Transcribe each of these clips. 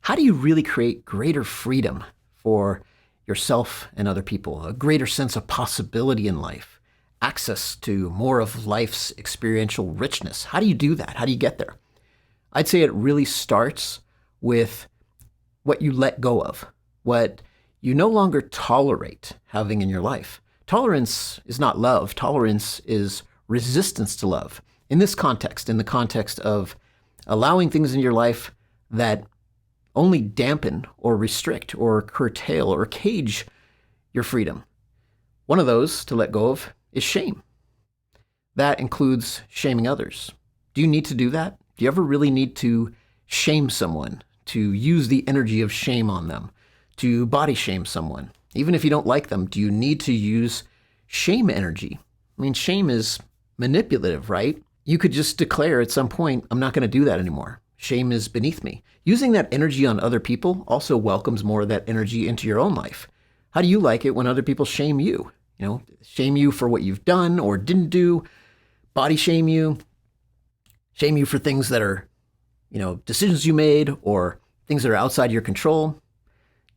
how do you really create greater freedom for yourself and other people, a greater sense of possibility in life, access to more of life's experiential richness? How do you do that? How do you get there? I'd say it really starts with what you let go of, what you no longer tolerate having in your life. Tolerance is not love. Tolerance is resistance to love. In this context, in the context of allowing things in your life that only dampen or restrict or curtail or cage your freedom. One of those to let go of is shame. That includes shaming others. Do you need to do that? Do you ever really need to shame someone, to use the energy of shame on them, to body shame someone? Even if you don't like them, do you need to use shame energy? I mean, shame is manipulative, right? You could just declare at some point, I'm not going to do that anymore. Shame is beneath me. Using that energy on other people also welcomes more of that energy into your own life. How do you like it when other people shame you? Shame you for what you've done or didn't do, body shame you for things that are, decisions you made or things that are outside your control.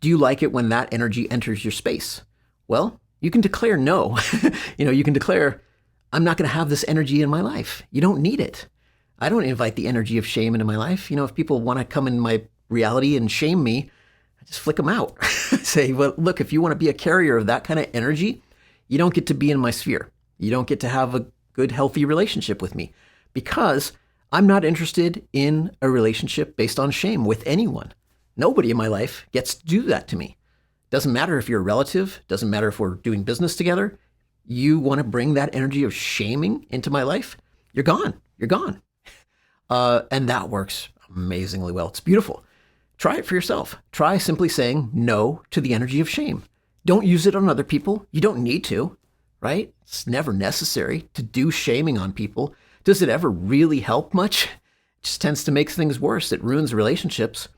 Do you like it when that energy enters your space? Well, you can declare no. You can declare, I'm not going to have this energy in my life. You don't need it. I don't invite the energy of shame into my life. If people want to come in my reality and shame me, I just flick them out. Say, well, look, if you want to be a carrier of that kind of energy, you don't get to be in my sphere. You don't get to have a good, healthy relationship with me because I'm not interested in a relationship based on shame with anyone. Nobody in my life gets to do that to me. Doesn't matter if you're a relative. Doesn't matter if we're doing business together. You want to bring that energy of shaming into my life? You're gone. You're gone. And that works amazingly well. It's beautiful. Try it for yourself. Try simply saying no to the energy of shame. Don't use it on other people. You don't need to, right? It's never necessary to do shaming on people. Does it ever really help much? It just tends to make things worse. It ruins relationships.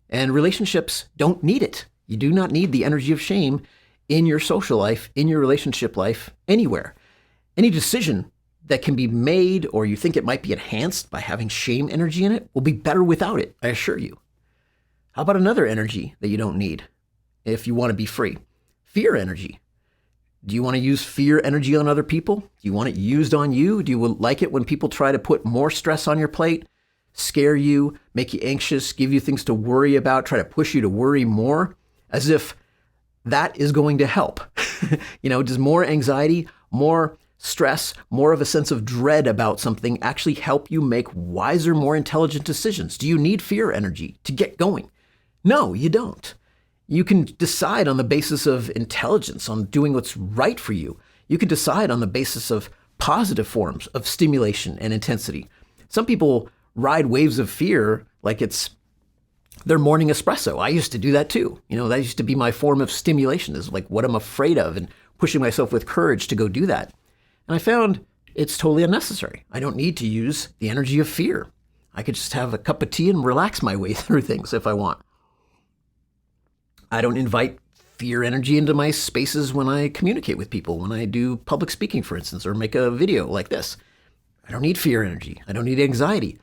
And relationships don't need it. You do not need the energy of shame in your social life, in your relationship life, anywhere. Any decision that can be made or you think it might be enhanced by having shame energy in it will be better without it, I assure you. How about another energy that you don't need if you want to be free? Fear energy. Do you want to use fear energy on other people? Do you want it used on you? Do you like it when people try to put more stress on your plate, scare you, make you anxious, give you things to worry about, try to push you to worry more, as if that is going to help? Does more anxiety, more stress, more of a sense of dread about something actually help you make wiser, more intelligent decisions? Do you need fear energy to get going? No, you don't. You can decide on the basis of intelligence, on doing what's right for you. You can decide on the basis of positive forms of stimulation and intensity. Some people ride waves of fear like it's their morning espresso. I used to do that too. That used to be my form of stimulation, is like what I'm afraid of and pushing myself with courage to go do that. And I found it's totally unnecessary. I don't need to use the energy of fear. I could just have a cup of tea and relax my way through things if I want. I don't invite fear energy into my spaces when I communicate with people, when I do public speaking, for instance, or make a video like this. I don't need fear energy. I don't need anxiety.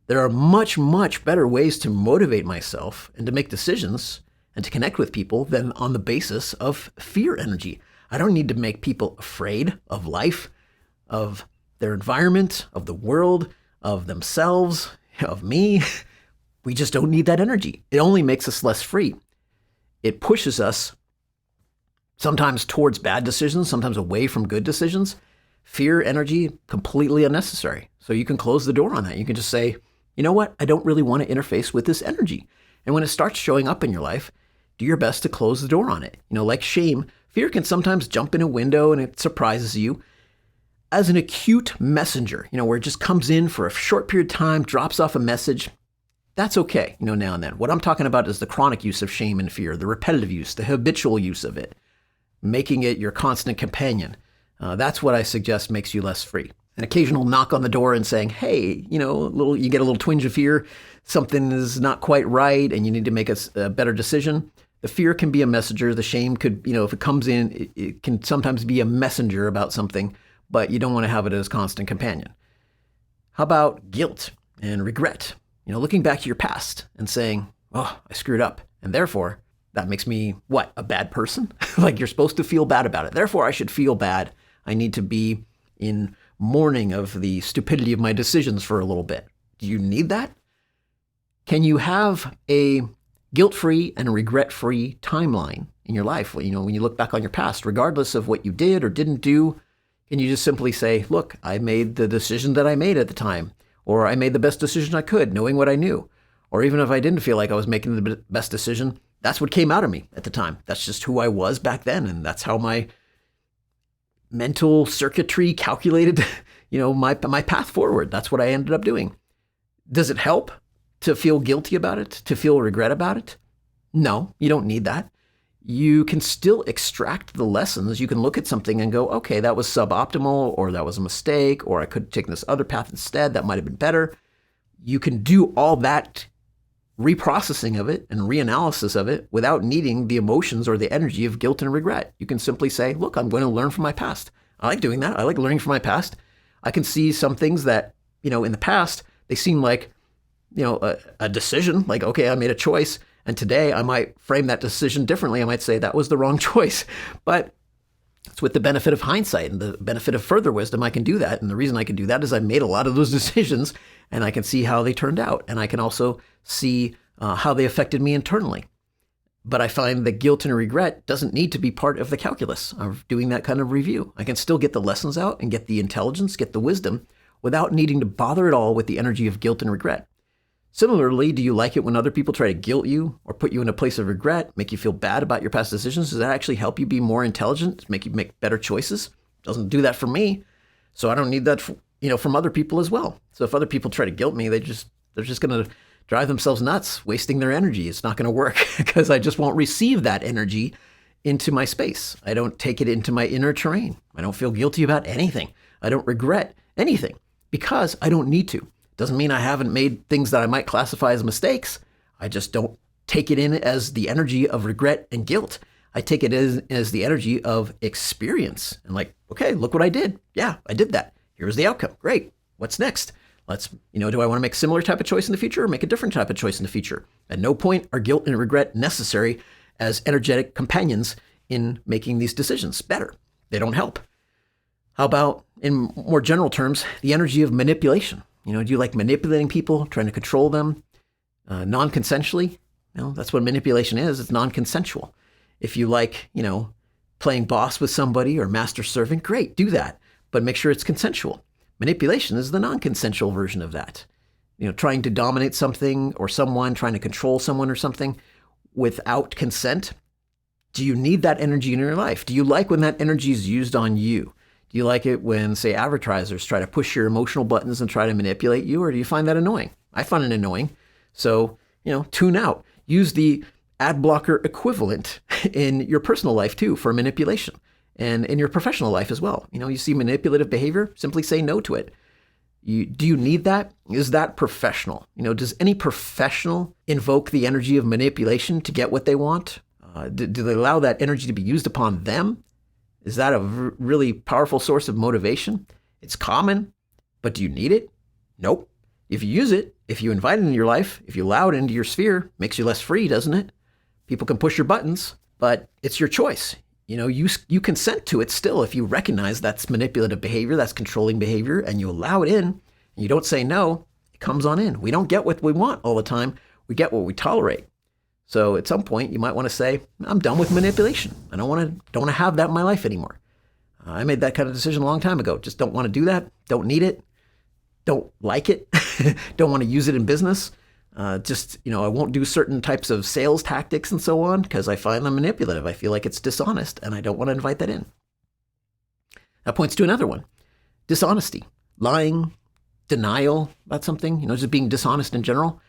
There are much, much better ways to motivate myself and to make decisions and to connect with people than on the basis of fear energy. I don't need to make people afraid of life, of their environment, of the world, of themselves, of me. We just don't need that energy. It only makes us less free. It pushes us sometimes towards bad decisions, sometimes away from good decisions. Fear energy, completely unnecessary. So you can close the door on that. You can just say, you know what? I don't really want to interface with this energy. And when it starts showing up in your life, do your best to close the door on it. Like shame, fear can sometimes jump in a window and it surprises you as an acute messenger, where it just comes in for a short period of time, drops off a message. That's okay, now and then. What I'm talking about is the chronic use of shame and fear, the repetitive use, the habitual use of it, making it your constant companion. That's what I suggest makes you less free. An occasional knock on the door and saying, hey, you get a little twinge of fear, something is not quite right and you need to make a better decision. The fear can be a messenger. The shame could, if it comes in, it can sometimes be a messenger about something, but you don't want to have it as constant companion. How about guilt and regret? Looking back to your past and saying, oh, I screwed up. And therefore, that makes me, what, a bad person? Like you're supposed to feel bad about it. Therefore, I should feel bad. I need to be in mourning of the stupidity of my decisions for a little bit. Do you need that? Can you have a guilt-free and regret-free timeline in your life? When you look back on your past, regardless of what you did or didn't do, can you just simply say, look, I made the decision that I made at the time, or I made the best decision I could, knowing what I knew. Or even if I didn't feel like I was making the best decision, that's what came out of me at the time. That's just who I was back then, and that's how my mental circuitry calculated, my path forward. That's what I ended up doing. Does it help to feel guilty about it, to feel regret about it? No, you don't need that. You can still extract the lessons. You can look at something and go, okay, that was suboptimal, or that was a mistake, or I could have taken this other path instead. That might have been better. You can do all that reprocessing of it and reanalysis of it without needing the emotions or the energy of guilt and regret. You can simply say, look, I'm going to learn from my past. I like doing that. I like learning from my past. I can see some things that, in the past, they seem like, a decision, like, okay, I made a choice. And today I might frame that decision differently. I might say that was the wrong choice. But it's with the benefit of hindsight and the benefit of further wisdom, I can do that. And the reason I can do that is I made a lot of those decisions and I can see how they turned out. And I can also see how they affected me internally. But I find that guilt and regret doesn't need to be part of the calculus of doing that kind of review. I can still get the lessons out and get the intelligence, get the wisdom without needing to bother at all with the energy of guilt and regret. Similarly, do you like it when other people try to guilt you or put you in a place of regret, make you feel bad about your past decisions? Does that actually help you be more intelligent, make you make better choices? It doesn't do that for me. So I don't need that, from other people as well. So if other people try to guilt me, they're just going to drive themselves nuts, wasting their energy. It's not going to work because I just won't receive that energy into my space. I don't take it into my inner terrain. I don't feel guilty about anything. I don't regret anything because I don't need to. Doesn't mean I haven't made things that I might classify as mistakes. I just don't take it in as the energy of regret and guilt. I take it as the energy of experience. And like, okay, look what I did. Yeah, I did that. Here's the outcome. Great. What's next? Do I want to make a similar type of choice in the future or make a different type of choice in the future? At no point are guilt and regret necessary as energetic companions in making these decisions better. They don't help. How about, in more general terms, the energy of manipulation? Do you like manipulating people, trying to control them non-consensually? That's what manipulation is. It's non-consensual. If you like, playing boss with somebody or master servant, great, do that. But make sure it's consensual. Manipulation is the non-consensual version of that. Trying to dominate something or someone, trying to control someone or something without consent. Do you need that energy in your life? Do you like when that energy is used on you? Do you like it when, say, advertisers try to push your emotional buttons and try to manipulate you, or do you find that annoying? I find it annoying. So, tune out. Use the ad blocker equivalent in your personal life, too, for manipulation, and in your professional life as well. You see manipulative behavior, simply say no to it. Do you need that? Is that professional? Does any professional invoke the energy of manipulation to get what they want? Do they allow that energy to be used upon them? Is that a really powerful source of motivation? It's common, but do you need it? Nope. If you use it, if you invite it into your life, if you allow it into your sphere, makes you less free, doesn't it? People can push your buttons, but it's your choice. You consent to it still if you recognize that's manipulative behavior, that's controlling behavior, and you allow it in, and you don't say no, it comes on in. We don't get what we want all the time. We get what we tolerate. So at some point, you might want to say, I'm done with manipulation. I don't want to have that in my life anymore. I made that kind of decision a long time ago. Just don't want to do that. Don't need it. Don't like it. Don't want to use it in business. I won't do certain types of sales tactics and so on because I find them manipulative. I feel like it's dishonest and I don't want to invite that in. That points to another one. Dishonesty, lying, denial about something, just being dishonest in general.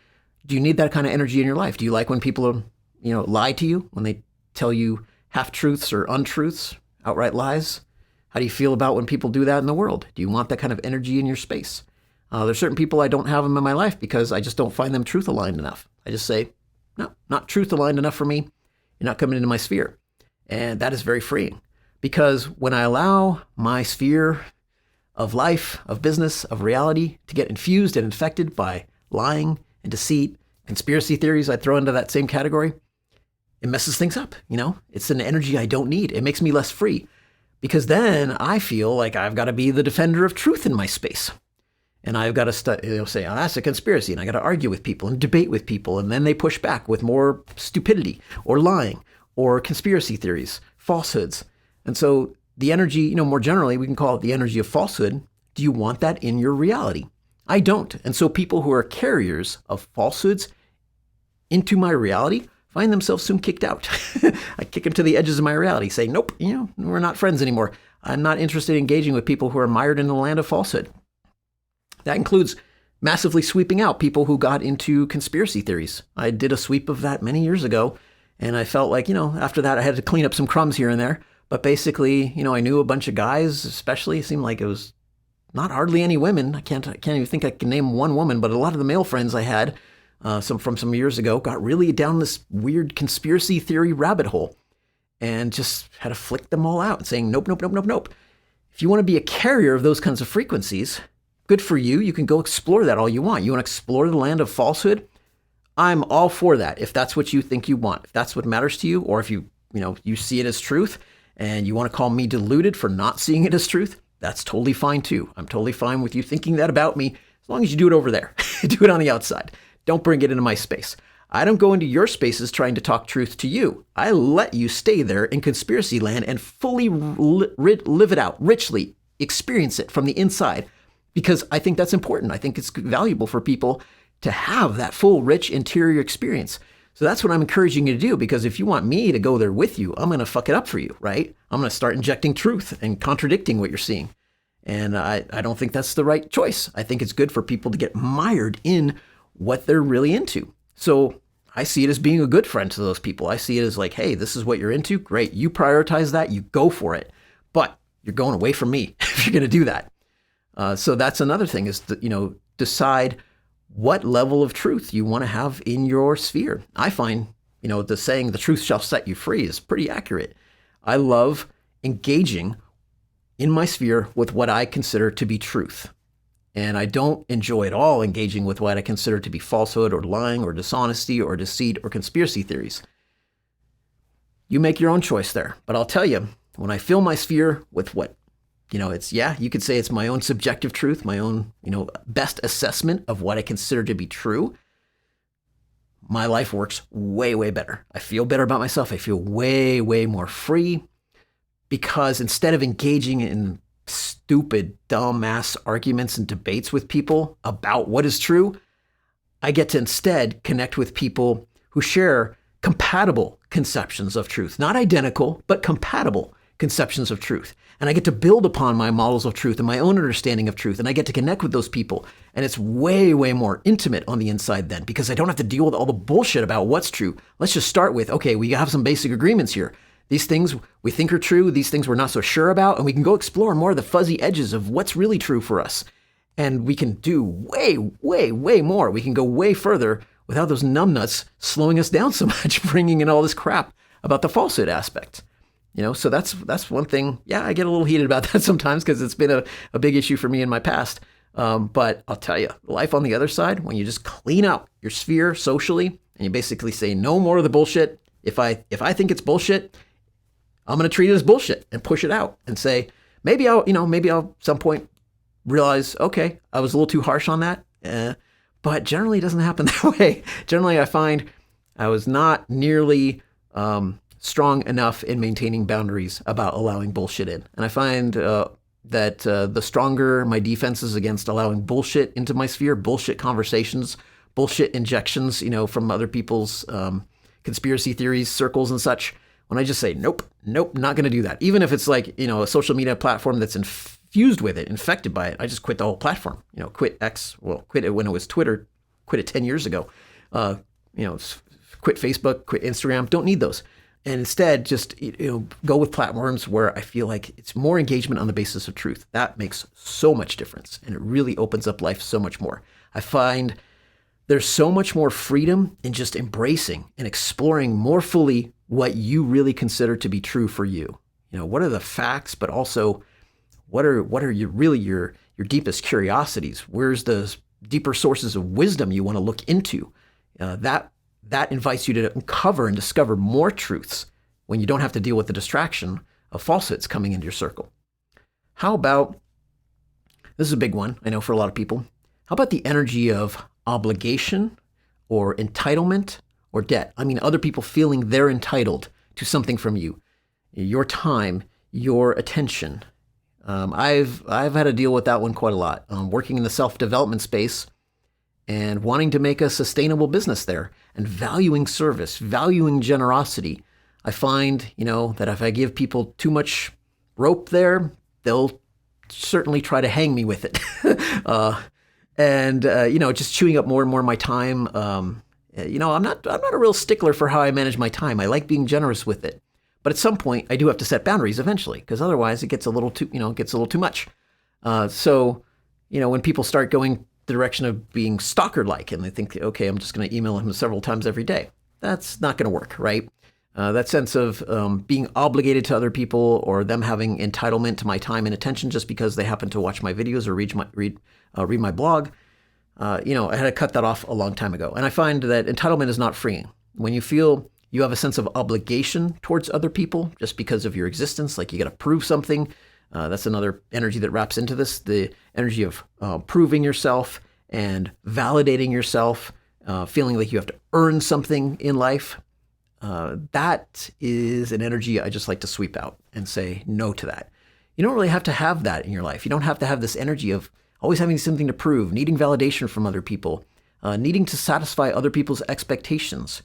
Do you need that kind of energy in your life? Do you like when people, lie to you, when they tell you half-truths or untruths, outright lies? How do you feel about when people do that in the world? Do you want that kind of energy in your space? There's certain people I don't have them in my life because I just don't find them truth-aligned enough. I just say, no, not truth-aligned enough for me. You're not coming into my sphere. And that is very freeing because when I allow my sphere of life, of business, of reality to get infused and infected by lying and deceit, Conspiracy theories I throw into that same category. It messes things up, It's an energy I don't need. It makes me less free because then I feel like I've got to be the defender of truth in my space. And I've got to say, oh, that's a conspiracy. And I got to argue with people and debate with people. And then they push back with more stupidity or lying or conspiracy theories, falsehoods. And so the energy, more generally, we can call it the energy of falsehood. Do you want that in your reality? I don't. And so people who are carriers of falsehoods into my reality find themselves soon kicked out. I kick them to the edges of my reality, say, nope, we're not friends anymore. I'm not interested in engaging with people who are mired in the land of falsehood. That includes massively sweeping out people who got into conspiracy theories. I did a sweep of that many years ago, and I felt like, after that I had to clean up some crumbs here and there. But basically, I knew a bunch of guys, especially. It seemed like it was not hardly any women. I can't even think I can name one woman, but a lot of the male friends I had from some years ago got really down this weird conspiracy theory rabbit hole and just had to flick them all out and saying, nope, nope, nope, nope, nope. If you want to be a carrier of those kinds of frequencies, good for you. You can go explore that all you want. You want to explore the land of falsehood? I'm all for that. If that's what you think you want, if that's what matters to you, or if you see it as truth and you want to call me deluded for not seeing it as truth, that's totally fine too. I'm totally fine with you thinking that about me as long as you do it over there. Do it on the outside. Don't bring it into my space. I don't go into your spaces trying to talk truth to you. I let you stay there in conspiracy land and fully live it out, richly experience it from the inside, because I think that's important. I think it's valuable for people to have that full, rich interior experience. So that's what I'm encouraging you to do, because if you want me to go there with you, I'm going to fuck it up for you, right? I'm going to start injecting truth and contradicting what you're seeing. And I don't think that's the right choice. I think it's good for people to get mired in what they're really into. So I see it as being a good friend to those people. I see it as like, hey, this is what you're into. Great. You prioritize that. You go for it. But you're going away from me if you're going to do that. So that's another thing is, decide what level of truth you want to have in your sphere. I find, the saying, the truth shall set you free is pretty accurate. I love engaging in my sphere with what I consider to be truth. And I don't enjoy at all engaging with what I consider to be falsehood or lying or dishonesty or deceit or conspiracy theories. You make your own choice there. But I'll tell you, when I fill my sphere with what, you could say it's my own subjective truth, my own, best assessment of what I consider to be true, my life works way, way better. I feel better about myself. I feel way, way more free, because instead of engaging in stupid, dumbass arguments and debates with people about what is true, I get to instead connect with people who share compatible conceptions of truth, not identical, but compatible conceptions of truth. And I get to build upon my models of truth and my own understanding of truth. And I get to connect with those people. And it's way, way more intimate on the inside then, because I don't have to deal with all the bullshit about what's true. Let's just start with, okay, we have some basic agreements here. These things we think are true, these things we're not so sure about, and we can go explore more of the fuzzy edges of what's really true for us. And we can do way, way, way more. We can go way further without those numbnuts slowing us down so much, bringing in all this crap about the falsehood aspect. So that's one thing. Yeah, I get a little heated about that sometimes because it's been a big issue for me in my past. But I'll tell you, life on the other side, when you just clean out your sphere socially and you basically say no more of the bullshit. If I think it's bullshit, I'm going to treat it as bullshit and push it out and say, maybe I'll at some point realize, okay, I was a little too harsh on that. But generally it doesn't happen that way. Generally I find I was not nearly strong enough in maintaining boundaries about allowing bullshit in. And I find that the stronger my defenses against allowing bullshit into my sphere, bullshit conversations, bullshit injections, from other people's conspiracy theories, circles and such, when I just say, nope, not going to do that. Even if it's like, a social media platform that's infused with it, infected by it, I just quit the whole platform. Quit X, quit it when it was Twitter, quit it 10 years ago. Quit Facebook, quit Instagram, don't need those. And instead, just go with platforms where I feel like it's more engagement on the basis of truth. That makes so much difference, and it really opens up life so much more. I find there's so much more freedom in just embracing and exploring more fully what you really consider to be true for you. What are the facts, but also what are your deepest curiosities? Where's the deeper sources of wisdom you want to look into? That invites you to uncover and discover more truths when you don't have to deal with the distraction of falsehoods coming into your circle. How about, this is a big one, I know, for a lot of people. How about the energy of obligation or entitlement or debt? I mean, other people feeling they're entitled to something from you, your time, your attention. I've had to deal with that one quite a lot. Working in the self-development space and wanting to make a sustainable business there and valuing service, valuing generosity. I find, that if I give people too much rope there, they'll certainly try to hang me with it. Just chewing up more and more of my time. I'm not a real stickler for how I manage my time. I like being generous with it. But at some point, I do have to set boundaries eventually, because otherwise it gets a little too much. When people start going the direction of being stalker-like and they think, okay, I'm just going to email him several times every day, that's not going to work, right? That sense of being obligated to other people or them having entitlement to my time and attention just because they happen to watch my videos or read my blog, I had to cut that off a long time ago. And I find that entitlement is not freeing. When you feel you have a sense of obligation towards other people just because of your existence, like you got to prove something. That's another energy that wraps into this, the energy of proving yourself and validating yourself, feeling like you have to earn something in life. That is an energy I just like to sweep out and say no to that. You don't really have to have that in your life. You don't have to have this energy of always having something to prove, needing validation from other people, needing to satisfy other people's expectations.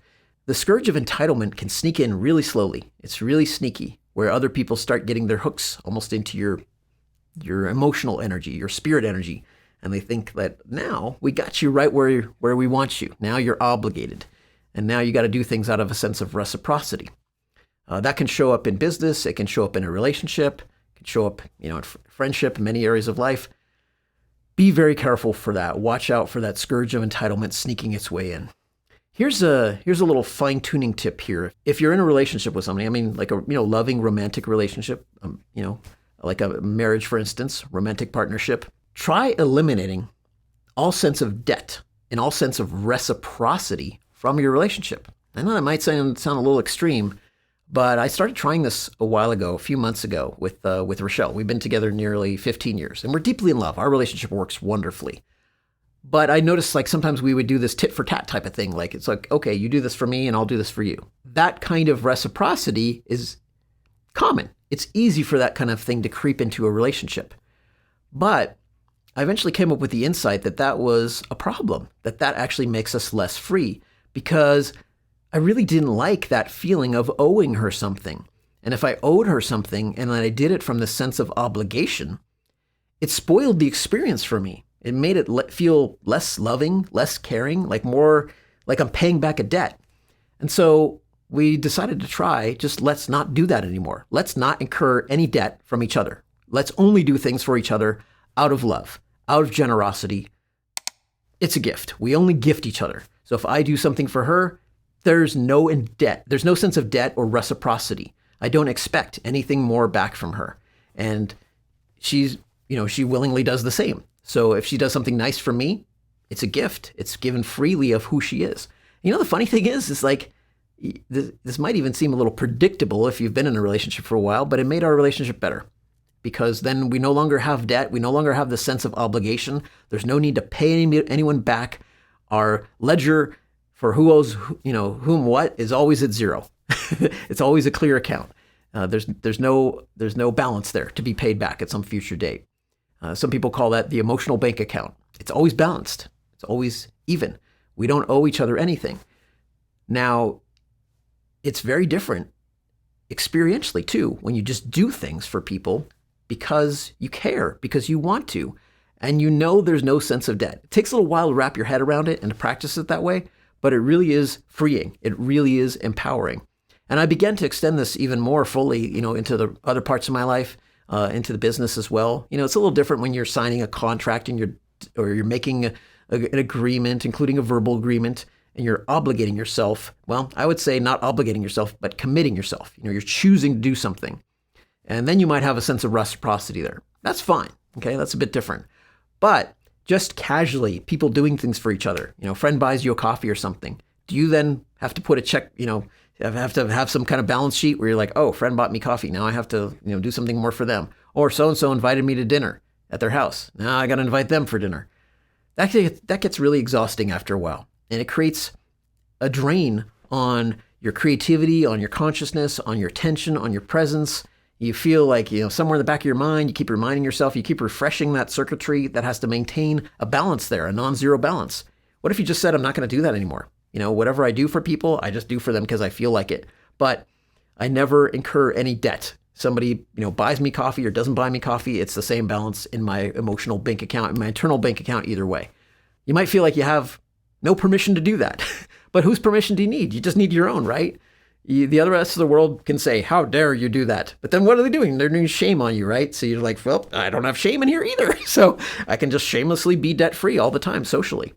The scourge of entitlement can sneak in really slowly. It's really sneaky, where other people start getting their hooks almost into your emotional energy, your spirit energy, and they think that now we got you right where we want you. Now you're obligated, and now you got to do things out of a sense of reciprocity. That can show up in business. It can show up in a relationship. It can show up, in friendship, in many areas of life. Be very careful for that. Watch out for that scourge of entitlement sneaking its way in. Here's a little fine-tuning tip here. If you're in a relationship with somebody, I mean, like a loving romantic relationship, like a marriage, for instance, romantic partnership, try eliminating all sense of debt and all sense of reciprocity from your relationship. I know that might sound a little extreme, but I started trying this a few months ago with Rochelle. We've been together nearly 15 years, and we're deeply in love. Our relationship works wonderfully. But I noticed like sometimes we would do this tit for tat type of thing. Like it's like, okay, you do this for me and I'll do this for you. That kind of reciprocity is common. It's easy for that kind of thing to creep into a relationship. But I eventually came up with the insight that was a problem, that actually makes us less free, because I really didn't like that feeling of owing her something. And if I owed her something and I did it from the sense of obligation, it spoiled the experience for me. It made it feel less loving, less caring, like more like I'm paying back a debt. And so we decided to let's not do that anymore. Let's not incur any debt from each other. Let's only do things for each other out of love, out of generosity. It's a gift. We only gift each other. So if I do something for her, there's no sense of debt or reciprocity. I don't expect anything more back from her. And she willingly does the same. So if she does something nice for me, it's a gift. It's given freely of who she is. The funny thing is like, this might even seem a little predictable if you've been in a relationship for a while, but it made our relationship better, because then we no longer have debt. We no longer have the sense of obligation. There's no need to pay anyone back. Our ledger for who owes, whom what is always at zero. It's always a clear account. There's no balance there to be paid back at some future date. Some people call that the emotional bank account. It's always balanced. It's always even. We don't owe each other anything. Now, it's very different experientially too when you just do things for people because you care, because you want to, and there's no sense of debt. It takes a little while to wrap your head around it and to practice it that way, but it really is freeing. It really is empowering. And I began to extend this even more fully, into the other parts of my life. Into the business as well. It's a little different when you're signing a contract and you're making an agreement, including a verbal agreement, and you're obligating yourself. Well, I would say not obligating yourself, but committing yourself. You're choosing to do something. And then you might have a sense of reciprocity there. That's fine. Okay, that's a bit different. But just casually, people doing things for each other. Friend buys you a coffee or something. Do you then have to put a check, have to have some kind of balance sheet where you're like, oh, friend bought me coffee. Now I have to, do something more for them. Or so-and-so invited me to dinner at their house. Now I got to invite them for dinner. That gets really exhausting after a while. And it creates a drain on your creativity, on your consciousness, on your attention, on your presence. You feel like, somewhere in the back of your mind, you keep reminding yourself, you keep refreshing that circuitry that has to maintain a balance there, a non-zero balance. What if you just said, I'm not going to do that anymore? Whatever I do for people, I just do for them because I feel like it. But I never incur any debt. Somebody, buys me coffee or doesn't buy me coffee, it's the same balance in my emotional bank account, in my internal bank account, either way. You might feel like you have no permission to do that. But whose permission do you need? You just need your own, right? The other rest of the world can say, how dare you do that? But then what are they doing? They're doing shame on you, right? So you're like, well, I don't have shame in here either. So I can just shamelessly be debt-free all the time socially.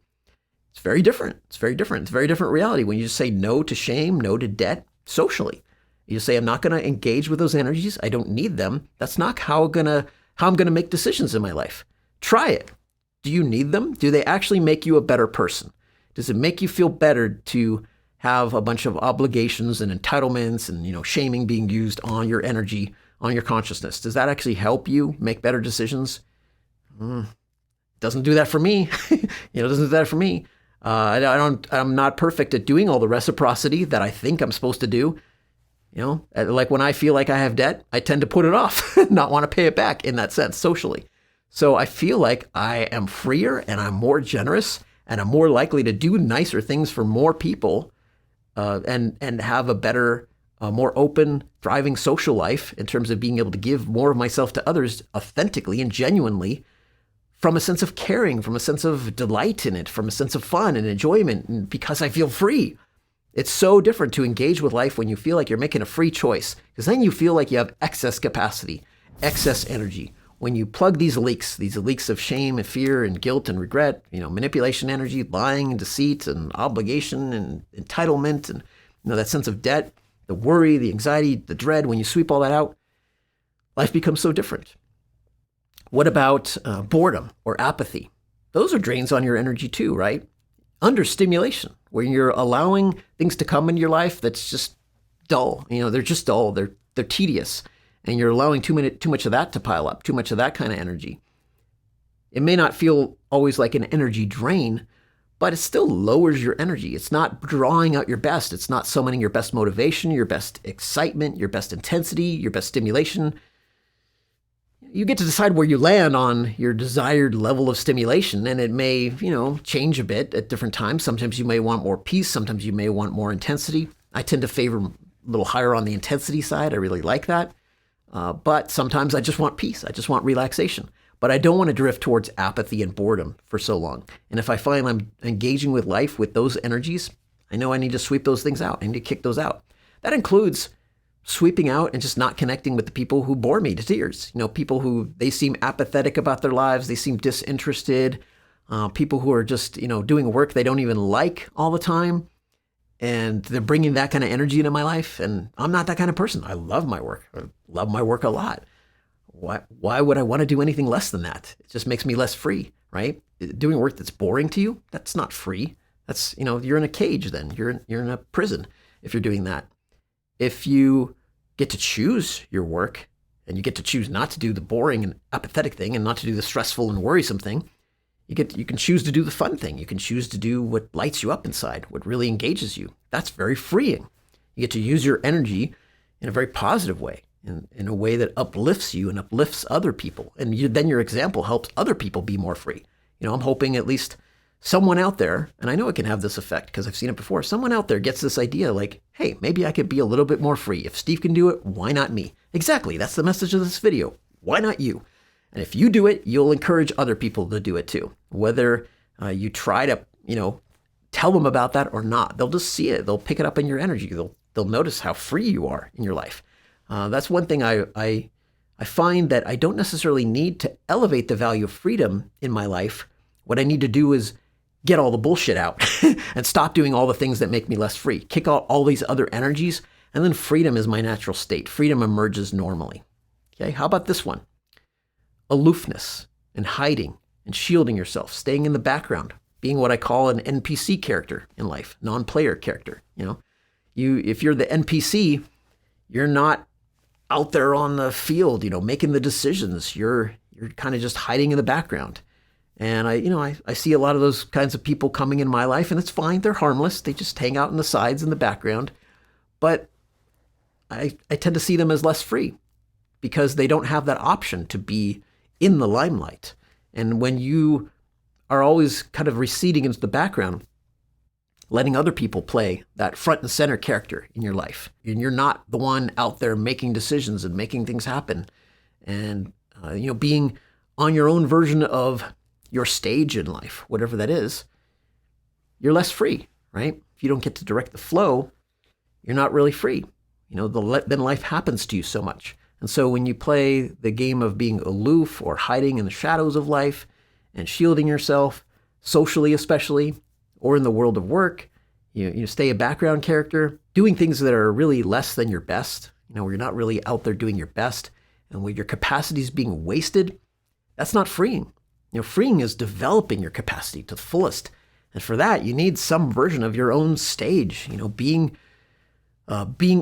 It's very different. It's very different. It's a very different reality when you just say no to shame, no to debt socially. You just say, I'm not going to engage with those energies. I don't need them. That's not how I'm going to make decisions in my life. Try it. Do you need them? Do they actually make you a better person? Does it make you feel better to have a bunch of obligations and entitlements and, shaming being used on your energy, on your consciousness? Does that actually help you make better decisions? Doesn't do that for me. Doesn't do that for me. I'm not perfect at doing all the reciprocity that I think I'm supposed to do. Like when I feel like I have debt, I tend to put it off, not want to pay it back in that sense socially. So I feel like I am freer and I'm more generous and I'm more likely to do nicer things for more people and have a better, more open, thriving social life in terms of being able to give more of myself to others authentically and genuinely from a sense of caring, from a sense of delight in it, from a sense of fun and enjoyment, and because I feel free. It's so different to engage with life when you feel like you're making a free choice, because then you feel like you have excess capacity, excess energy. When you plug these leaks of shame and fear and guilt and regret, manipulation energy, lying and deceit and obligation and entitlement and that sense of debt, the worry, the anxiety, the dread, when you sweep all that out, life becomes so different. What about boredom or apathy? Those are drains on your energy too, right? Understimulation, where you're allowing things to come into your life that's just dull. They're just dull. They're tedious. And you're allowing too much of that to pile up, too much of that kind of energy. It may not feel always like an energy drain, but it still lowers your energy. It's not drawing out your best. It's not summoning your best motivation, your best excitement, your best intensity, your best stimulation. You get to decide where you land on your desired level of stimulation, and it may, change a bit at different times. Sometimes you may want more peace. Sometimes you may want more intensity. I tend to favor a little higher on the intensity side. I really like that. But sometimes I just want peace. I just want relaxation. But I don't want to drift towards apathy and boredom for so long. And if I find I'm engaging with life with those energies, I know I need to sweep those things out. I need to kick those out. That includes sweeping out and just not connecting with the people who bore me to tears. People who, they seem apathetic about their lives. They seem disinterested. People who are just, doing work they don't even like all the time. And they're bringing that kind of energy into my life. And I'm not that kind of person. I love my work. I love my work a lot. Why would I want to do anything less than that? It just makes me less free, right? Doing work that's boring to you, that's not free. That's, you're in a cage then. You're in a prison if you're doing that. If you get to choose your work and you get to choose not to do the boring and apathetic thing and not to do the stressful and worrisome thing, you can choose to do the fun thing. You can choose to do what lights you up inside, what really engages you. That's very freeing. You get to use your energy in a very positive way, in a way that uplifts you and uplifts other people. And then your example helps other people be more free. I'm hoping at least someone out there, and I know it can have this effect because I've seen it before, someone out there gets this idea like, hey, maybe I could be a little bit more free. If Steve can do it, why not me? Exactly. That's the message of this video. Why not you? And if you do it, you'll encourage other people to do it too. Whether you try to, tell them about that or not, they'll just see it. They'll pick it up in your energy. They'll notice how free you are in your life. That's one thing I find that I don't necessarily need to elevate the value of freedom in my life. What I need to do is get all the bullshit out and stop doing all the things that make me less free. Kick out all these other energies, and then freedom is my natural state. Freedom emerges normally. Okay, how about this one? Aloofness and hiding and shielding yourself, staying in the background, being what I call an NPC character in life, non-player character. If you're the NPC, you're not out there on the field, making the decisions. You're kind of just hiding in the background. And I see a lot of those kinds of people coming in my life, and it's fine. They're harmless. They just hang out in the sides in the background. But I tend to see them as less free because they don't have that option to be in the limelight. And when you are always kind of receding into the background, letting other people play that front and center character in your life, and you're not the one out there making decisions and making things happen, and being on your own version of your stage in life, whatever that is, you're less free, right? If you don't get to direct the flow, you're not really free. Then life happens to you so much. And so when you play the game of being aloof or hiding in the shadows of life and shielding yourself, socially especially, or in the world of work, you stay a background character, doing things that are really less than your best, where you're not really out there doing your best, and where your capacity is being wasted, that's not freeing. Freeing is developing your capacity to the fullest. And for that, you need some version of your own stage, being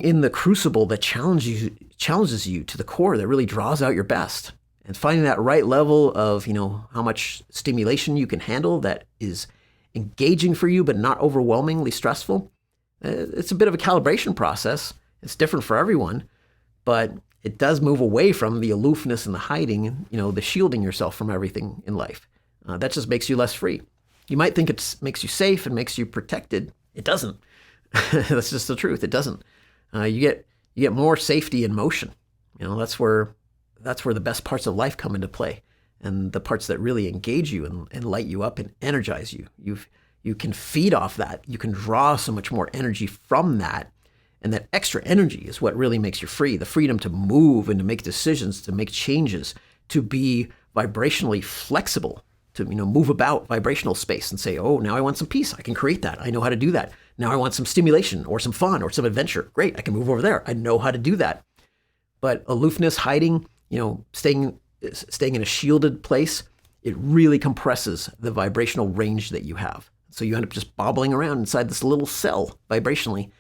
in the crucible that challenges you to the core, that really draws out your best. And finding that right level of, how much stimulation you can handle that is engaging for you, but not overwhelmingly stressful. It's a bit of a calibration process. It's different for everyone, but it does move away from the aloofness and the hiding, the shielding yourself from everything in life. That just makes you less free. You might think it makes you safe and makes you protected. It doesn't. That's just the truth. It doesn't. You get more safety in motion. That's where the best parts of life come into play, and the parts that really engage you and light you up and energize you. You can feed off that. You can draw so much more energy from that. And that extra energy is what really makes you free. The freedom to move and to make decisions, to make changes, to be vibrationally flexible, to move about vibrational space and say, oh, now I want some peace. I can create that. I know how to do that. Now I want some stimulation or some fun or some adventure. Great, I can move over there. I know how to do that. But aloofness, hiding, staying in a shielded place, it really compresses the vibrational range that you have. So you end up just bobbling around inside this little cell vibrationally,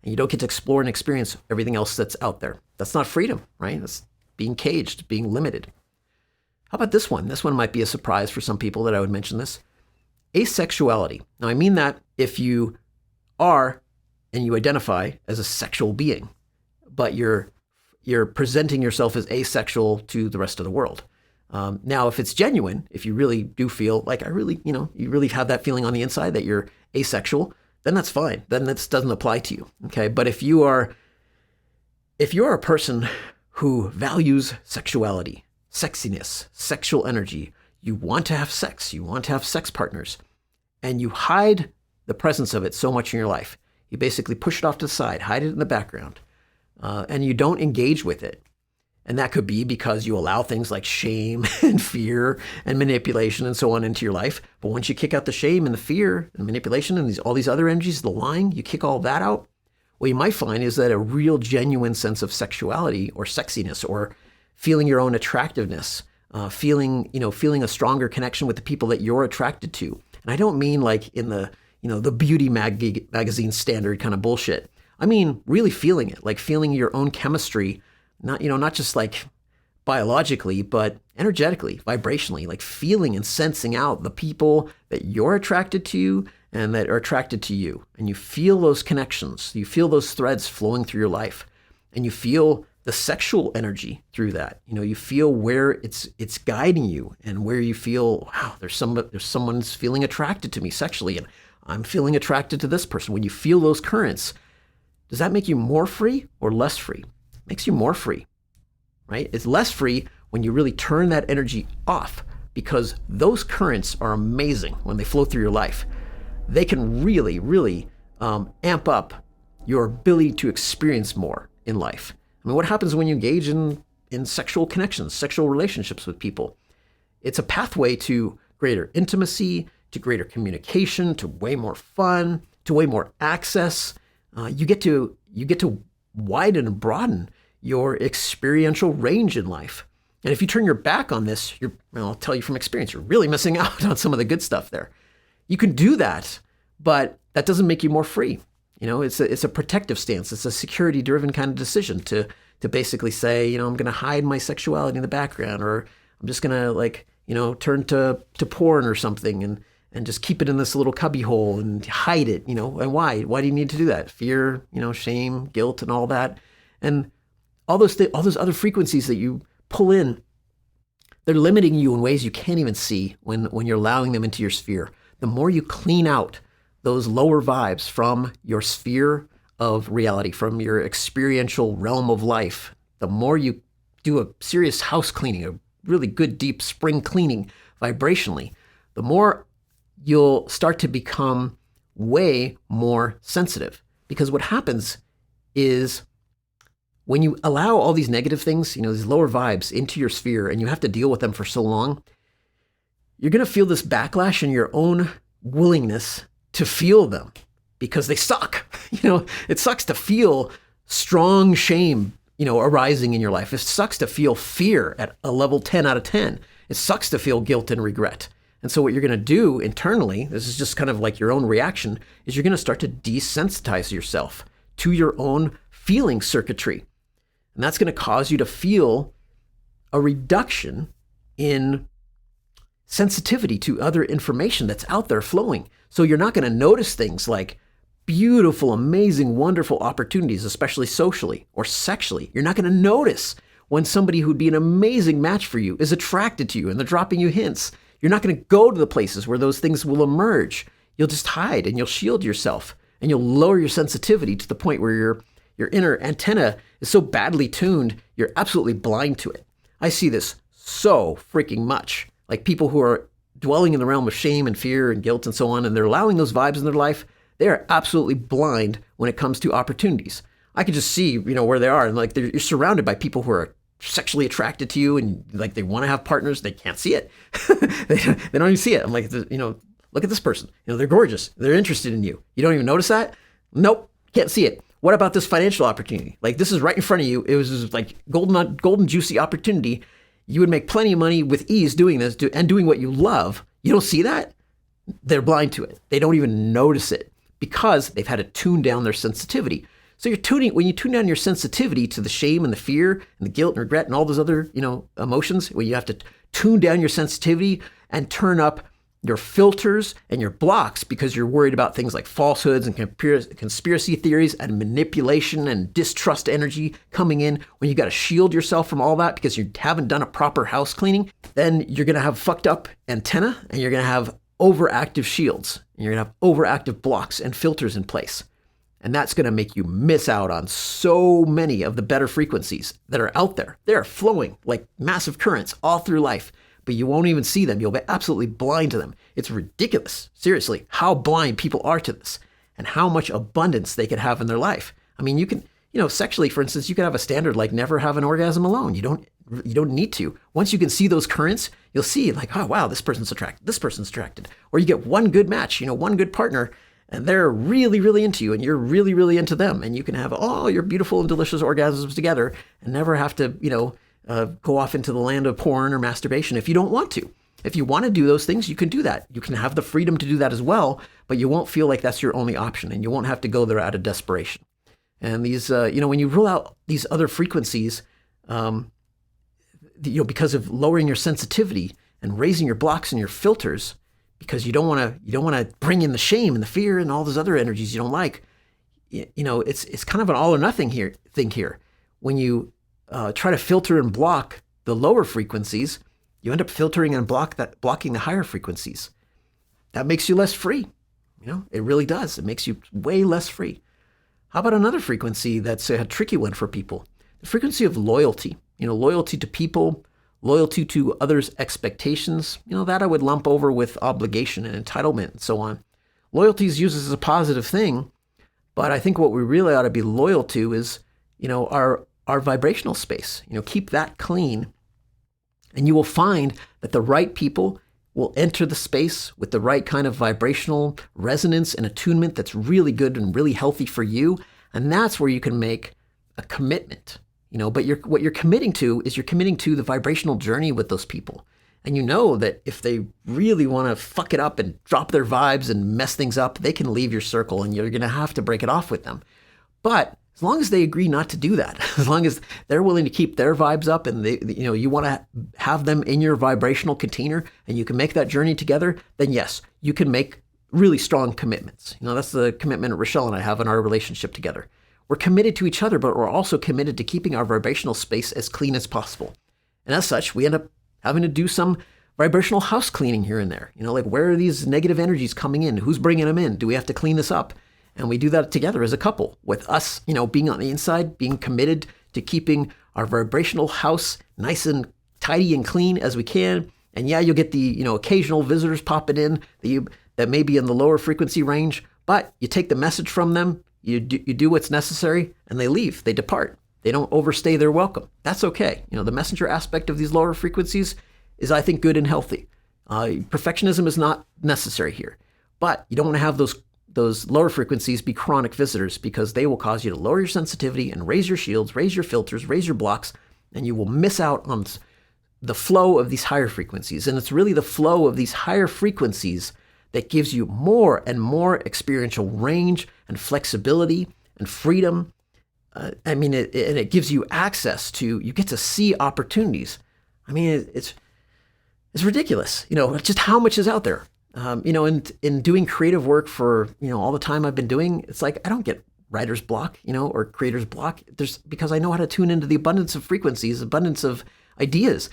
and you don't get to explore and experience everything else that's out there. That's not freedom, right? That's being caged, being limited. How about this one? This one might be a surprise for some people that I would mention this. Asexuality. Now, I mean that if you are and you identify as a sexual being, but you're presenting yourself as asexual to the rest of the world. Now, if it's genuine, if you really do feel like you really have that feeling on the inside that you're asexual, then that's fine. Then this doesn't apply to you. Okay. But if you're a person who values sexuality, sexiness, sexual energy, you want to have sex, you want to have sex partners, and you hide the presence of it so much in your life, you basically push it off to the side, hide it in the background, and you don't engage with it. And that could be because you allow things like shame and fear and manipulation and so on into your life. But once you kick out the shame and the fear and manipulation and all these other energies, the lying, you kick all that out, what you might find is that a real genuine sense of sexuality or sexiness or feeling your own attractiveness, feeling a stronger connection with the people that you're attracted to. And I don't mean like in the beauty magazine standard kind of bullshit. I mean, really feeling it, like feeling your own chemistry, not just like biologically, but energetically, vibrationally, like feeling and sensing out the people that you're attracted to and that are attracted to you. And you feel those connections, you feel those threads flowing through your life, and you feel the sexual energy through that. You feel where it's guiding you and where you feel, wow, there's someone's feeling attracted to me sexually, and I'm feeling attracted to this person. When you feel those currents, does that make you more free or less free? It makes you more free, right? It's less free when you really turn that energy off, because those currents are amazing when they flow through your life. They can really, really amp up your ability to experience more in life. I mean, what happens when you engage in sexual connections, sexual relationships with people? It's a pathway to greater intimacy, to greater communication, to way more fun, to way more access. You get to widen and broaden your experiential range in life. And if you turn your back on this, I'll tell you from experience, you're really missing out on some of the good stuff there. You can do that, but that doesn't make you more free. It's a protective stance. It's a security-driven kind of decision to basically say, I'm going to hide my sexuality in the background, or I'm just going to turn to porn or something and just keep it in this little cubbyhole and hide it, and why? Why do you need to do that? Fear, shame, guilt, and all that. And all those other frequencies that you pull in, they're limiting you in ways you can't even see when you're allowing them into your sphere. The more you clean out those lower vibes from your sphere of reality, from your experiential realm of life, the more you do a serious house cleaning, a really good deep spring cleaning vibrationally, the more you'll start to become way more sensitive. Because what happens is when you allow all these negative things, these lower vibes into your sphere, and you have to deal with them for so long, you're going to feel this backlash in your own willingness to feel them because they suck. It sucks to feel strong shame, arising in your life. It sucks to feel fear at a level 10 out of 10. It sucks to feel guilt and regret. And so what you're going to do internally, this is just kind of like your own reaction, is you're going to start to desensitize yourself to your own feeling circuitry. And that's going to cause you to feel a reduction in sensitivity to other information that's out there flowing. So you're not going to notice things like beautiful, amazing, wonderful opportunities, especially socially or sexually. You're not going to notice when somebody who'd be an amazing match for you is attracted to you and they're dropping you hints. You're not going to go to the places where those things will emerge. You'll just hide and you'll shield yourself and you'll lower your sensitivity to the point where your inner antenna is so badly tuned, you're absolutely blind to it. I see this so freaking much. Like people who are dwelling in the realm of shame and fear and guilt and so on, and they're allowing those vibes in their life, they are absolutely blind when it comes to opportunities. I can just see, where they are, and like you're surrounded by people who are sexually attracted to you and like they want to have partners. They can't see it. They don't even see it. I'm like, look at this person. They're gorgeous. They're interested in you. You don't even notice that? Nope. Can't see it. What about this financial opportunity? Like this is right in front of you. It was just like golden juicy opportunity. You would make plenty of money with ease doing this and doing what you love. You don't see that? They're blind to it. They don't even notice it because they've had to tune down their sensitivity. So when you tune down your sensitivity to the shame and the fear and the guilt and regret and all those other, emotions, when you have to tune down your sensitivity and turn up your filters and your blocks because you're worried about things like falsehoods and conspiracy theories and manipulation and distrust energy coming in, when you got to shield yourself from all that because you haven't done a proper house cleaning, then you're going to have fucked up antenna and you're going to have overactive shields and you're going to have overactive blocks and filters in place. And that's going to make you miss out on so many of the better frequencies that are out there. They're flowing like massive currents all through life, but you won't even see them. You'll be absolutely blind to them. It's ridiculous, seriously, how blind people are to this and how much abundance they could have in their life. I mean, you can, sexually, for instance, you could have a standard like never have an orgasm alone. You don't need to. Once you can see those currents, you'll see like, oh, wow, this person's attracted. Or you get one good match, one good partner, and they're really, really into you and you're really, really into them. And you can have all your beautiful and delicious orgasms together and never have to, go off into the land of porn or masturbation if you don't want to. If you want to do those things, you can do that. You can have the freedom to do that as well, but you won't feel like that's your only option and you won't have to go there out of desperation. And these, when you rule out these other frequencies, because of lowering your sensitivity and raising your blocks and your filters, because you don't want to bring in the shame and the fear and all those other energies you don't like. It's kind of an all or nothing thing here. When you try to filter and block the lower frequencies, you end up filtering and blocking the higher frequencies. That makes you less free. It really does. It makes you way less free. How about another frequency that's a tricky one for people? The frequency of loyalty. Loyalty to people, loyalty to others' expectations, that I would lump over with obligation and entitlement and so on. Loyalty is used as a positive thing, but I think what we really ought to be loyal to is, our vibrational space. Keep that clean, and you will find that the right people will enter the space with the right kind of vibrational resonance and attunement that's really good and really healthy for you, and that's where you can make a commitment But what you're committing to is you're committing to the vibrational journey with those people. And you know that if they really want to fuck it up and drop their vibes and mess things up, they can leave your circle and you're going to have to break it off with them. But as long as they agree not to do that, as long as they're willing to keep their vibes up and you want to have them in your vibrational container and you can make that journey together, then yes, you can make really strong commitments. That's the commitment Rochelle and I have in our relationship together. We're committed to each other, but we're also committed to keeping our vibrational space as clean as possible. And as such, we end up having to do some vibrational house cleaning here and there. Like where are these negative energies coming in? Who's bringing them in? Do we have to clean this up? And we do that together as a couple with us, being on the inside, being committed to keeping our vibrational house nice and tidy and clean as we can. And yeah, you'll get the, occasional visitors popping in that may be in the lower frequency range, but you take the message from them, you do what's necessary, and they leave, they depart. They don't overstay their welcome. That's okay. The messenger aspect of these lower frequencies is, I think, good and healthy. Perfectionism is not necessary here, but you don't want to have those lower frequencies be chronic visitors because they will cause you to lower your sensitivity and raise your shields, raise your filters, raise your blocks, and you will miss out on the flow of these higher frequencies. And it's really the flow of these higher frequencies that gives you more and more experiential range and flexibility and freedom. It gives you access to, you get to see opportunities. It's ridiculous, just how much is out there. In doing creative work for, all the time I've been doing, it's like, I don't get writer's block, or creator's block. Because I know how to tune into the abundance of frequencies, abundance of ideas.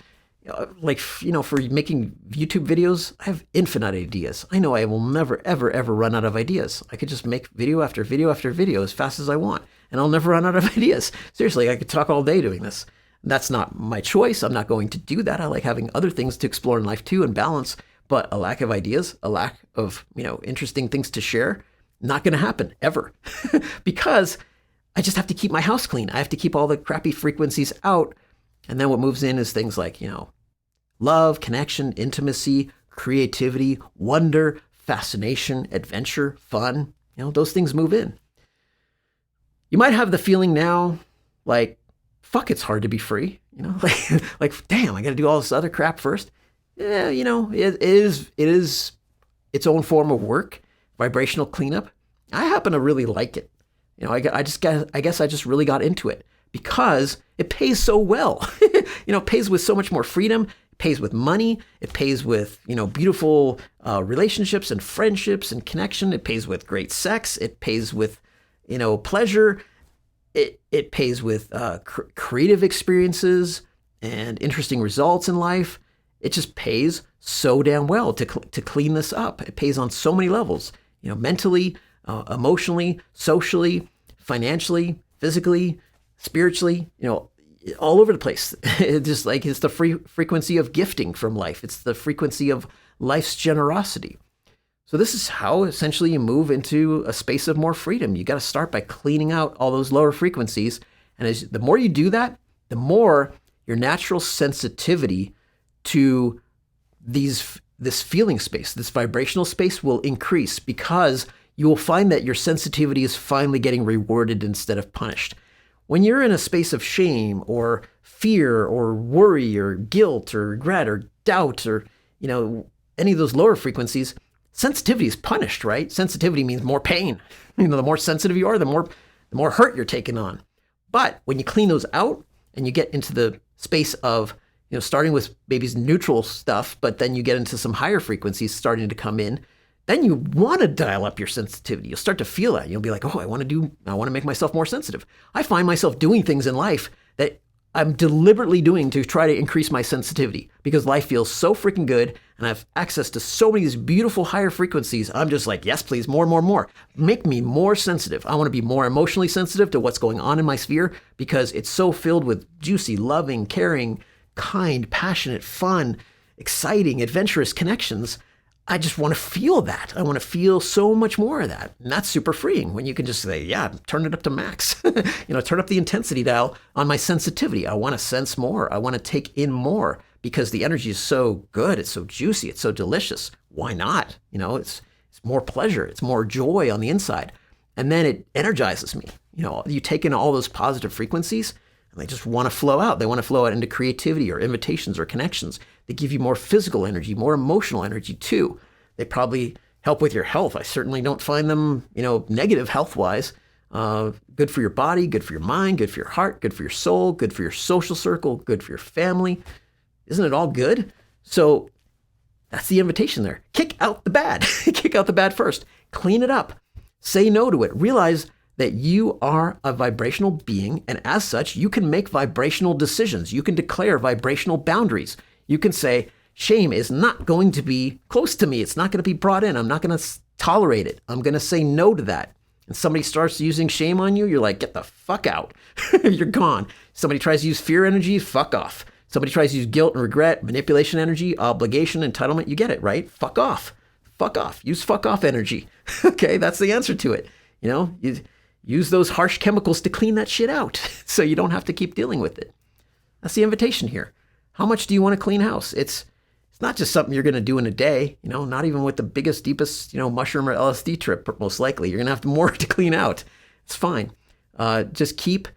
For making YouTube videos, I have infinite ideas. I know I will never, ever, ever run out of ideas. I could just make video after video after video as fast as I want, and I'll never run out of ideas. Seriously, I could talk all day doing this. That's not my choice. I'm not going to do that. I like having other things to explore in life too and balance, but a lack of ideas, a lack of, interesting things to share, not going to happen ever because I just have to keep my house clean. I have to keep all the crappy frequencies out. And then what moves in is things like, love, connection, intimacy, creativity, wonder, fascination, adventure, fun. Those things move in. You might have the feeling now, like, fuck, it's hard to be free. Like damn, I got to do all this other crap first. Yeah, it is its own form of work, vibrational cleanup. I happen to really like it. I guess I just really got into it. Because it pays so well. It pays with so much more freedom. It pays with money. It pays with, beautiful relationships and friendships and connection. It pays with great sex. It pays with, pleasure. It pays with creative experiences and interesting results in life. It just pays so damn well to clean this up. It pays on so many levels, mentally, emotionally, socially, financially, physically, spiritually, all over the place. It's just like it's the frequency of gifting from life. It's the frequency of life's generosity. So this is how essentially you move into a space of more freedom. You got to start by cleaning out all those lower frequencies. And the more you do that, the more your natural sensitivity to this feeling space, this vibrational space will increase because you will find that your sensitivity is finally getting rewarded instead of punished. When you're in a space of shame or fear or worry or guilt or regret or doubt or, any of those lower frequencies, sensitivity is punished, right? Sensitivity means more pain. The more sensitive you are, the more hurt you're taking on. But when you clean those out and you get into the space of, starting with maybe neutral stuff, but then you get into some higher frequencies starting to come in, then you want to dial up your sensitivity. You'll start to feel that. You'll be like, oh, I want to make myself more sensitive. I find myself doing things in life that I'm deliberately doing to try to increase my sensitivity because life feels so freaking good and I have access to so many of these beautiful higher frequencies. I'm just like, yes, please, more, more, more. Make me more sensitive. I want to be more emotionally sensitive to what's going on in my sphere because it's so filled with juicy, loving, caring, kind, passionate, fun, exciting, adventurous connections. I just want to feel that. I want to feel so much more of that. And that's super freeing when you can just say, yeah, turn it up to max. Turn up the intensity dial on my sensitivity. I want to sense more. I want to take in more because the energy is so good. It's so juicy. It's so delicious. Why not? It's more pleasure. It's more joy on the inside. And then it energizes me. You take in all those positive frequencies and they just want to flow out. They want to flow out into creativity or invitations or connections. They give you more physical energy, more emotional energy too. They probably help with your health. I certainly don't find them, negative health-wise. Good for your body, good for your mind, good for your heart, good for your soul, good for your social circle, good for your family. Isn't it all good? So that's the invitation there. Kick out the bad. Kick out the bad first. Clean it up. Say no to it. Realize that you are a vibrational being, and as such, you can make vibrational decisions. You can declare vibrational boundaries. You can say, shame is not going to be close to me. It's not going to be brought in. I'm not going to tolerate it. I'm going to say no to that. And somebody starts using shame on you, you're like, get the fuck out. You're gone. Somebody tries to use fear energy, fuck off. Somebody tries to use guilt and regret, manipulation energy, obligation, entitlement. You get it, right? Fuck off. Fuck off. Use fuck off energy. Okay, that's the answer to it. You use those harsh chemicals to clean that shit out so you don't have to keep dealing with it. That's the invitation here. How much do you want to clean house? It's not just something you're going to do in a day, not even with the biggest, deepest, mushroom or LSD trip, most likely. You're going to have more to clean out. It's fine. Just keep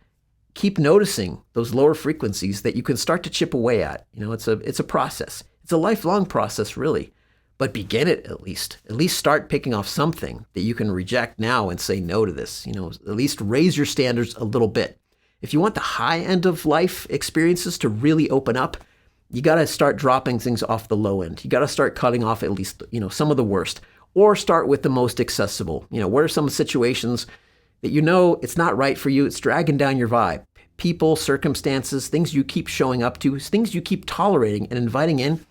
noticing those lower frequencies that you can start to chip away at. It's a process. It's a lifelong process, really. But begin it at least. At least start picking off something that you can reject now and say no to this. At least raise your standards a little bit. If you want the high end of life experiences to really open up, you got to start dropping things off the low end. You got to start cutting off at least, some of the worst, or start with the most accessible. What are some situations that it's not right for you? It's dragging down your vibe. People, circumstances, things you keep showing up to, things you keep tolerating and inviting in.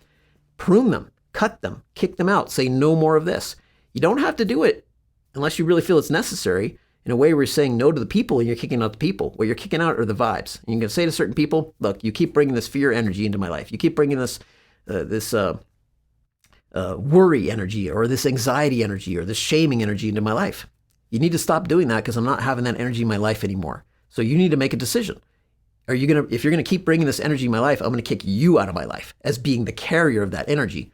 Prune them, cut them, kick them out. Say no more of this. You don't have to do it unless you really feel it's necessary. In a way where you're saying no to the people and you're kicking out the people. What you're kicking out are the vibes. And you can say to certain people, look, you keep bringing this fear energy into my life. You keep bringing this worry energy or this anxiety energy or this shaming energy into my life. You need to stop doing that because I'm not having that energy in my life anymore. So you need to make a decision. If you're going to keep bringing this energy in my life, I'm going to kick you out of my life as being the carrier of that energy.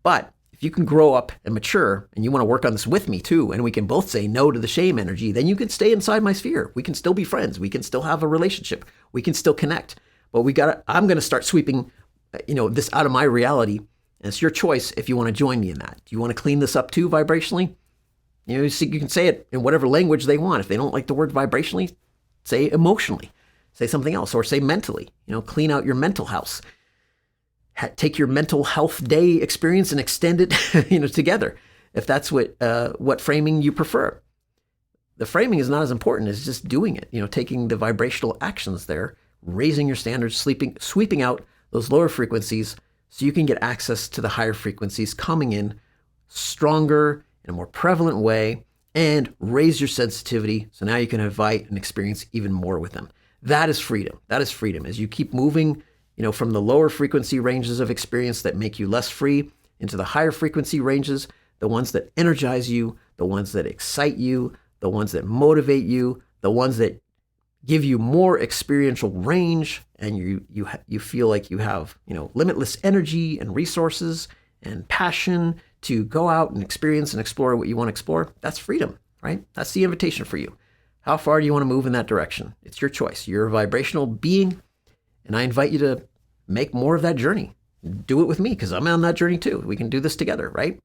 But if you can grow up and mature and you want to work on this with me too, and we can both say no to the shame energy, then you can stay inside my sphere. We can still be friends. We can still have a relationship. We can still connect. But I'm going to start sweeping, this out of my reality. And it's your choice if you want to join me in that. Do you want to clean this up too vibrationally? You can say it in whatever language they want. If they don't like the word vibrationally, say emotionally. Say something else, or say mentally. Clean out your mental house. Take your mental health day experience and extend it, together, if that's what framing you prefer. The framing is not as important as just doing it. Taking the vibrational actions there, raising your standards, sweeping out those lower frequencies, so you can get access to the higher frequencies coming in stronger in a more prevalent way, and raise your sensitivity. So now you can invite and experience even more with them. That is freedom. That is freedom. As you keep moving from the lower frequency ranges of experience that make you less free into the higher frequency ranges, the ones that energize you, the ones that excite you, the ones that motivate you, the ones that give you more experiential range, and you feel like you have, limitless energy and resources and passion to go out and experience and explore what you want to explore. That's freedom, right? That's the invitation for you. How far do you want to move in that direction? It's your choice. You're a vibrational being. And I invite you to make more of that journey. Do it with me because I'm on that journey too. We can do this together, right?